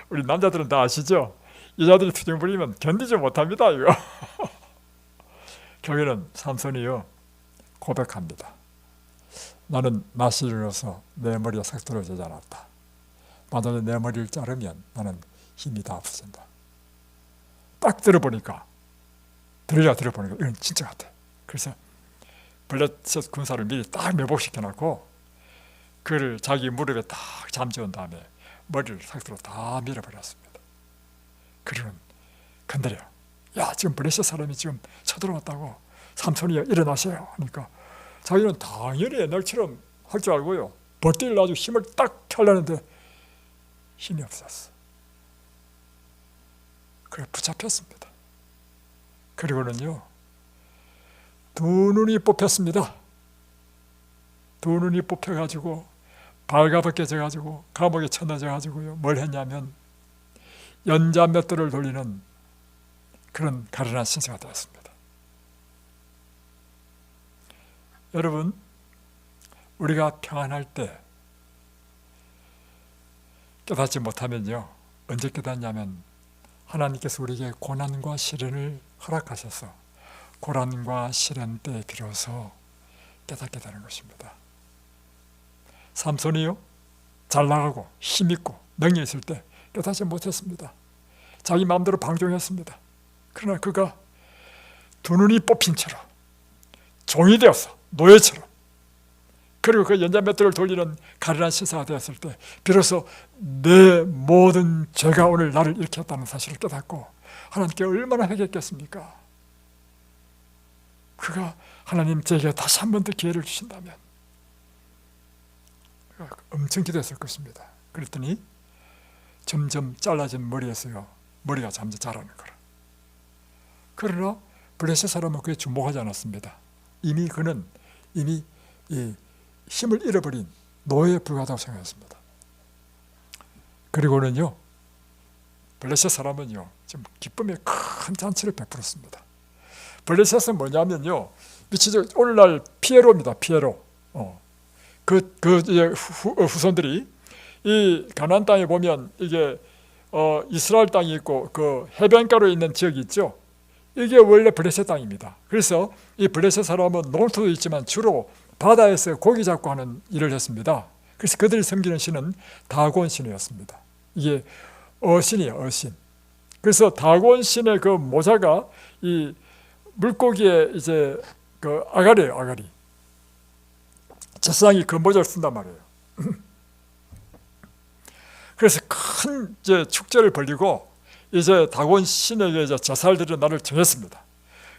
우리 남자들은 다 아시죠? 여자들이 투정 부리면 견디지 못합니다, 이거. 결국에는 삼손이요, 고백합니다. 나는 나시로서 내 머리에 싹 떨어지지 않았다. 만약에 내 머리를 자르면 나는 힘이 다 없어진다. 딱 들어보니까 이건 진짜 같아. 그래서 블레셋 군사를 미리 딱 매복시켜놓고 그를 자기 무릎에 딱 잠재운 다음에 머리를 삭도로 다 밀어버렸습니다. 그러는 건드려. 야, 지금 블레셋 사람이 지금 쳐들어왔다고. 삼손이요, 일어나세요 하니까 자기는 당연히 옛날처럼 할 줄 알고요, 버티를 놔주고 힘을 딱 펴려는데 힘이 없었어. 그래 붙잡혔습니다. 그리고는요, 두 눈이 뽑혔습니다. 두 눈이 뽑혀가지고 발가벗겨져가지고 감옥에 쳐넣어져가지고요, 뭘 했냐면 연자 맷돌을 돌리는 그런 가련한 신세가 되었습니다. 여러분, 우리가 평안할 때 깨닫지 못하면요, 언제 깨닫냐면 하나님께서 우리에게 고난과 시련을 허락하셔서 고난과 시련 때에 비로소 깨닫게 되는 것입니다. 삼손이요, 잘 나가고 힘있고 능력 있을 때 깨닫지 못했습니다. 자기 마음대로 방종했습니다. 그러나 그가 두 눈이 뽑힌 채로 종이 되어서 노예처럼, 그리고 그 연자맷돌을 돌리는 가련한 신사가 되었을 때 비로소 내 모든 죄가 오늘 나를 이렇게 했다는 사실을 깨닫고 하나님께 얼마나 회개했겠습니까? 그가 하나님 제게 다시 한 번 더 기회를 주신다면 엄청 기도했을 것입니다. 그랬더니 점점 잘라진 머리에서요, 머리가 점점 자라는 거라. 그러나 블레셋 사람은 그에 주목하지 않았습니다. 그는 이미 이 힘을 잃어버린 노예에 불과하다고 생각했습니다. 그리고는요, 블레셋 사람은요, 지금 기쁨의 큰 잔치를 베풀었습니다. 블레셋은 뭐냐면요, 오늘날 피에로입니다. 피에로. 이제 후손들이 이 가나안 땅에 보면 이게 이스라엘 땅이 있고 그 해변가로 있는 지역이 있죠. 이게 원래 블레셋 땅입니다. 그래서 이 블레셋 사람은 농토도 있지만 주로 바다에서 고기 잡고 하는 일을 했습니다. 그래서 그들이 섬기는 신은 다곤 신이었습니다. 이게 어신이에요, 어신. 그래서 다곤 신의 그 모자가 이 물고기의 이제 그 아가리예요, 아가리. 제사장이 그 모자를 쓴단 말이에요. 그래서 큰 이제 축제를 벌리고 이제 다곤 신에게 이제 제사를 드려 날을 정했습니다.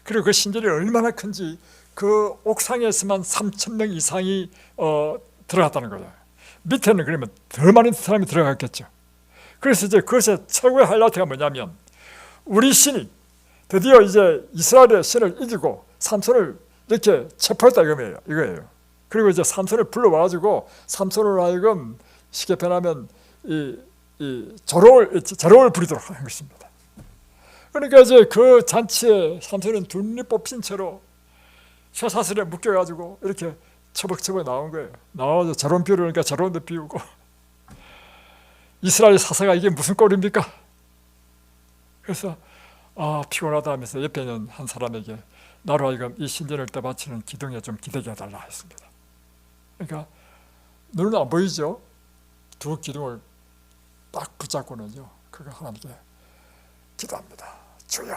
그리고 그 신전이 얼마나 큰지 그 옥상에서만 3,000명 이상이 들어갔다는 거예요. 밑에는 그러면 더 많은 사람이 들어갔겠죠. 그래서 이제 그것의 최고의 하이라이트가 뭐냐면 우리 신이 드디어 이제 이스라엘의 신을 이기고 삼손을 이렇게 체포했다 이거예요. 그리고 이제 삼손을 불러와가지고 삼손을 하여금 쉽게 표현하면 이 재롱을 부리도록 한 것입니다. 그러니까 이제 그 잔치에 삼손은 둘리 뽑힌 채로 쇠사슬에 묶여가지고 이렇게 처벅처벅 나온 거예요. 나와서 재롱 피우려니까 재롱도 피우고. 이스라엘 사사가 이게 무슨 꼴입니까? 그래서 피곤하다 하면서 옆에 있는 한 사람에게 나로 하여금 이 신전을 떠받치는 기둥에 좀 기대게 해달라 했습니다. 그러니까 눈은 안 보이죠? 두 기둥을 딱 붙잡고는요, 그가 하나님께 기도합니다. 주여,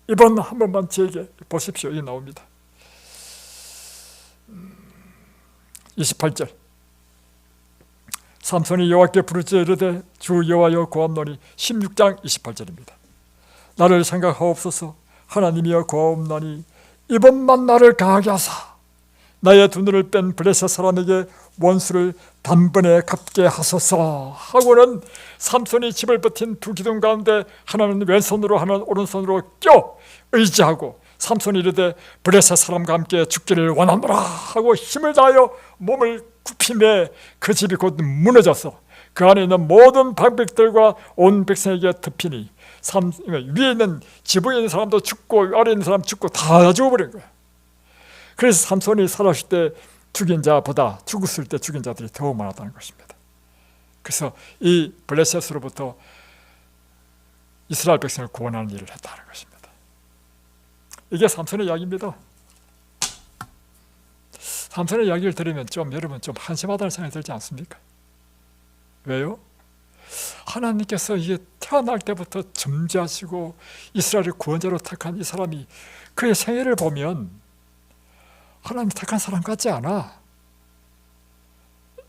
이번 한 번만 저에게 보십시오. 이게 나옵니다. 28절. 삼손이 여호와께 부르짖어 이르되 주 여호와여 구하옵노니. 16장 28절입니다. 나를 생각하옵소서. 하나님이여 구하옵나니 이번만 나를 강하게 하사 나의 두 눈을 뺀 블레셋 사람에게 원수를 단번에 갚게 하소서 하고는 삼손이 집을 버틴 두 기둥 가운데 하나는 왼손으로 하나는 오른손으로 껴 의지하고 삼손이 이르되 블레셋 사람과 함께 죽기를 원하노라 하고 힘을 다하여 몸을 굽히매 그 집이 곧 무너져서 그 안에 있는 모든 방백들과 온 백성에게 덮이니 위에 있는 지붕에 있는 사람도 죽고 아래에 있는 사람 죽고 다 죽어버린 거야. 그래서 삼손이 살았을 때 죽인 자보다 죽었을 때 죽인 자들이 더 많았다는 것입니다. 그래서 이 블레셋으로부터 이스라엘 백성을 구원하는 일을 했다는 것입니다. 이게 삼손의 이야기입니다. 삼손의 이야기를 들으면 여러분 좀 한심하다는 생각이 들지 않습니까? 왜요? 하나님께서 이게 태어날 때부터 점지하시고 이스라엘을 구원자로 택한 이 사람이 그의 생애를 보면 하나님 택한 사람 같지 않아.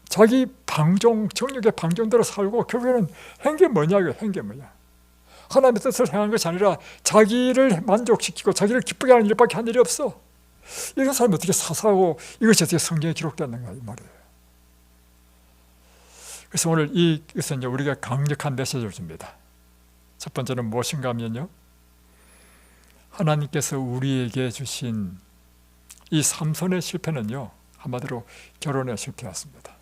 자기 정욕의 방종대로 살고 결국에는 한 게 뭐냐고요. 한 게 뭐냐. 하나님의 뜻을 행한 것이 아니라 자기를 만족시키고 자기를 기쁘게 하는 일밖에 한 일이 없어. 이런 사람이 어떻게 사사하고 이것이 어떻게 성경에 기록됐는가 이 말이에요. 그래서 오늘 이것은 우리가 강력한 메시지를 줍니다. 첫 번째는 무엇인가 하면요, 하나님께서 우리에게 주신 이 삼손의 실패는요, 한마디로 결혼의 실패였습니다.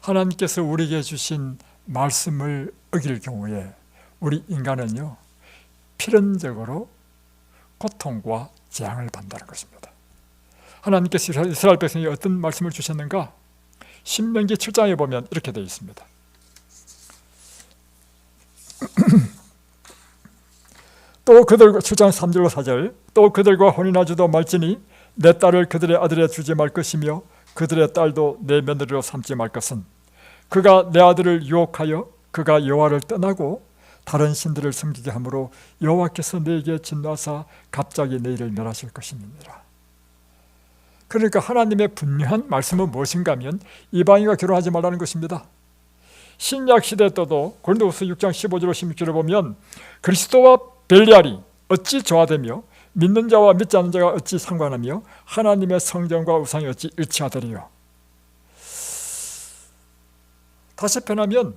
하나님께서 우리에게 주신 말씀을 어길 경우에 우리 인간은요, 필연적으로 고통과 재앙을 받는다는 것입니다. 하나님께서 이스라엘 백성이 어떤 말씀을 주셨는가? 신명기 7장에 보면 이렇게 되어 있습니다. 또 그들과 7장 3절로 4절 또 그들과 혼인하지도 말지니 내 딸을 그들의 아들에 주지 말 것이며 그들의 딸도 내 며느리로 삼지 말 것은 그가 내 아들을 유혹하여 그가 여호와를 떠나고 다른 신들을 섬기게 하므로 여호와께서 내게 진노하사 갑자기 내 일을 멸하실 것임이니라. 그러니까 하나님의 분명한 말씀은 무엇인가 하면 이방인과 결혼하지 말라는 것입니다. 신약 시대 때도 고린도후서 6장 15절로 16절을 보면 그리스도와 벨리알이 어찌 조화되며 믿는 자와 믿지 않는 자가 어찌 상관하며 하나님의 성전과 우상이 어찌 일치하더리요. 다시 표현하면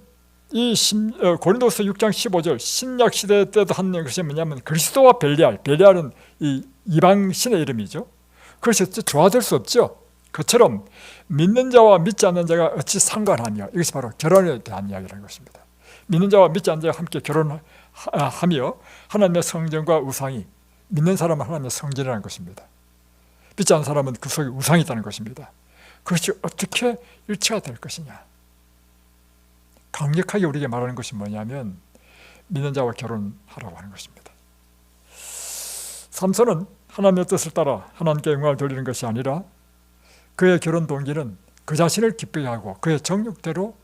이 고린도후서 6장 15절 신약 시대 때도 한 것이 뭐냐면 그리스도와 벨리알은 이 이방 신의 이름이죠. 그것이 어찌 조화될 수 없죠. 그처럼 믿는 자와 믿지 않는 자가 어찌 상관하며, 이것이 바로 결혼에 대한 이야기라는 것입니다. 믿는 자와 믿지 않는 자가 함께 결혼하며 하나님의 성전과 우상이, 믿는 사람은 하나님의 성전이라는 것입니다. 믿지 않는 사람은 그 속에 우상이 있다는 것입니다. 그것이 어떻게 일치가 될 것이냐. 강력하게 우리에게 말하는 것이 뭐냐면 믿는 자와 결혼하라고 하는 것입니다. 삼손은 하나님의 뜻을 따라 하나님께 영광을 돌리는 것이 아니라 그의 결혼 동기는 그 자신을 기쁘게 하고 그의 정욕대로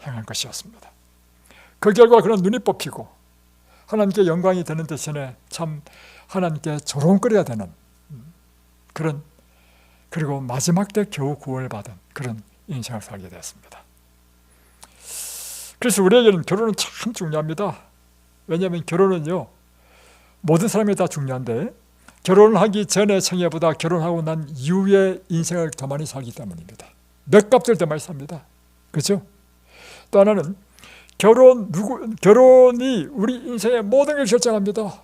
행한 것이었습니다. 그 결과 그는 눈이 뽑히고 하나님께 영광이 되는 대신에 참 하나님께 조롱거려야 되는 그런, 그리고 마지막 때 겨우 구원을 받은 그런 인생을 살게 되었습니다. 그래서 우리에게는 결혼은 참 중요합니다. 왜냐하면 결혼은요, 모든 사람이 다 중요한데 결혼을 하기 전의 생애보다 결혼하고 난 이후의 인생을 더 많이 살기 때문입니다. 몇 값들 더 많이 삽니다. 그렇죠? 또 하나는 결혼이 우리 인생의 모든 걸 결정합니다.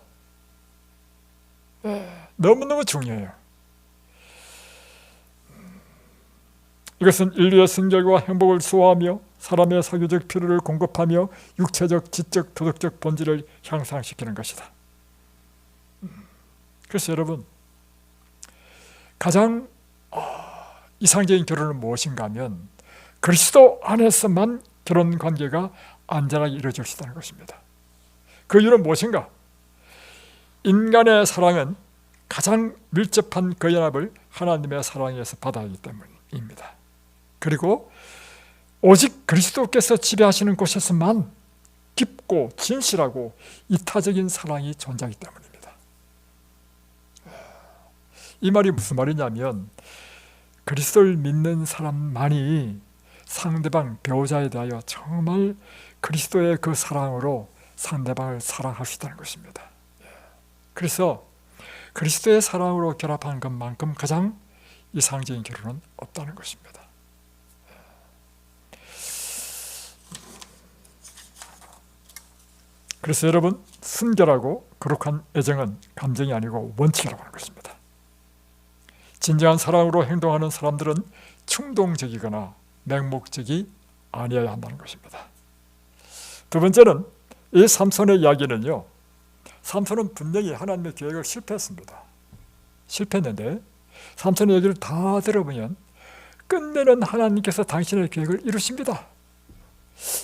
너무너무 중요해요. 이것은 인류의 순결과 행복을 수호하며 사람의 사교적 필요를 공급하며 육체적, 지적, 도덕적 본질을 향상시키는 것이다. 그래서 여러분, 가장 이상적인 결혼은 무엇인가 하면 그리스도 안에서만 결혼 관계가 안전하게 이루어질 수 있다는 것입니다. 그 이유는 무엇인가? 인간의 사랑은 가장 밀접한 그 연합을 하나님의 사랑에서 받아야 하기 때문입니다. 그리고 오직 그리스도께서 지배하시는 곳에서만 깊고 진실하고 이타적인 사랑이 존재하기 때문입니다. 이 말이 무슨 말이냐면 그리스도를 믿는 사람만이 상대방, 배우자에 대하여 정말 그리스도의 그 사랑으로 상대방을 사랑할 수 있다는 것입니다. 그래서 그리스도의 사랑으로 결합한 것만큼 가장 이상적인 결혼은 없다는 것입니다. 그래서 여러분, 순결하고 거룩한 애정은 감정이 아니고 원칙이라고 하는 것입니다. 진정한 사랑으로 행동하는 사람들은 충동적이거나 맹목적이 아니어야 한다는 것입니다. 두 번째는 이 삼손의 이야기는요, 삼손은 분명히 하나님의 계획을 실패했는데 삼손의 얘기를 다 들어보면 끝내는 하나님께서 당신의 계획을 이루십니다.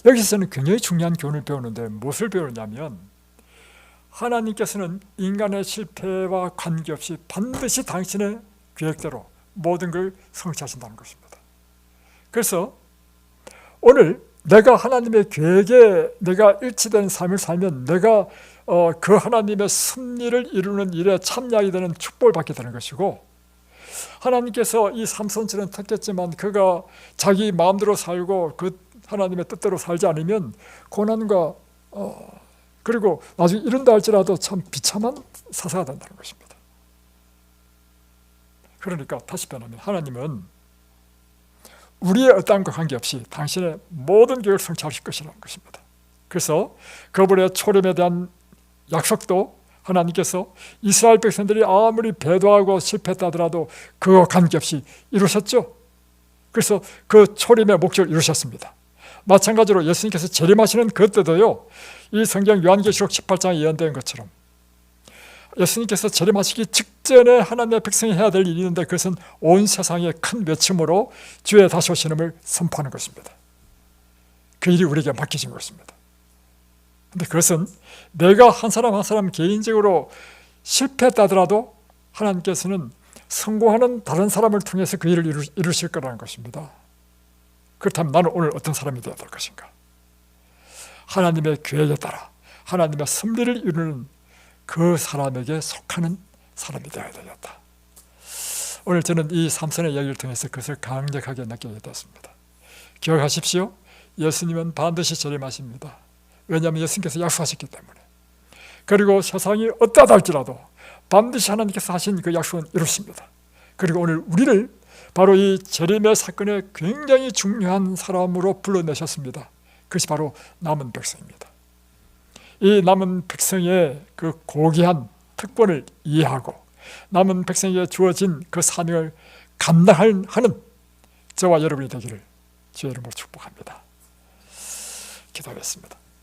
여기서는 굉장히 중요한 교훈을 배우는데 무엇을 배우냐면 하나님께서는 인간의 실패와 관계없이 반드시 당신의 계획대로 모든 걸 성취하신다는 것입니다. 그래서 오늘 내가 하나님의 계획에 내가 일치된 삶을 살면 내가 그 하나님의 섭리를 이루는 일에 참여하게 되는 축복을 받게 되는 것이고, 하나님께서 이 삼손처럼 택했지만 그가 자기 마음대로 살고 그 하나님의 뜻대로 살지 않으면 고난과 그리고 나중에 이른다 할지라도 참 비참한 사사가 된다는 것입니다. 그러니까 다시 변하면 하나님은 우리의 어떠한과 관계없이 당신의 모든 계획을 성취하실 것이라는 것입니다. 그래서 그분의 초림에 대한 약속도 하나님께서 이스라엘 백성들이 아무리 배도하고 실패했다 하더라도 그와 관계없이 이루셨죠. 그래서 그 초림의 목적을 이루셨습니다. 마찬가지로 예수님께서 재림하시는 그때도요, 이 성경 요한계시록 18장에 예언된 것처럼 예수님께서 재림하시기 직전에 하나님의 백성이 해야 될 일이 있는데 그것은 온 세상의 큰 외침으로 주의 다시 오시는을 선포하는 것입니다. 그 일이 우리에게 맡겨진 것입니다. 그런데 그것은 내가 한 사람 한 사람 개인적으로 실패했다 하더라도 하나님께서는 성공하는 다른 사람을 통해서 그 일을 이루실 거라는 것입니다. 그렇다면 나는 오늘 어떤 사람이 되어야 될 것인가? 하나님의 계획에 따라 하나님의 섭리를 이루는 그 사람에게 속하는 사람이 되어야 되겠다. 오늘 저는 이 삼손의 이야기를 통해서 그것을 강력하게 느끼게 됐습니다. 기억하십시오. 예수님은 반드시 재림하십니다. 왜냐하면 예수님께서 약속하셨기 때문에. 그리고 세상이 어떠하다 할지라도 반드시 하나님께서 하신 그 약속은 이루십니다. 그리고 오늘 우리를 바로 이 재림의 사건에 굉장히 중요한 사람으로 불러내셨습니다. 그것이 바로 남은 백성입니다. 이 남은 백성의 그 고귀한 특권을 이해하고 남은 백성에게 주어진 그 사명을 감당하는 저와 여러분이 되기를 주의 이름으로 축복합니다. 기도하겠습니다.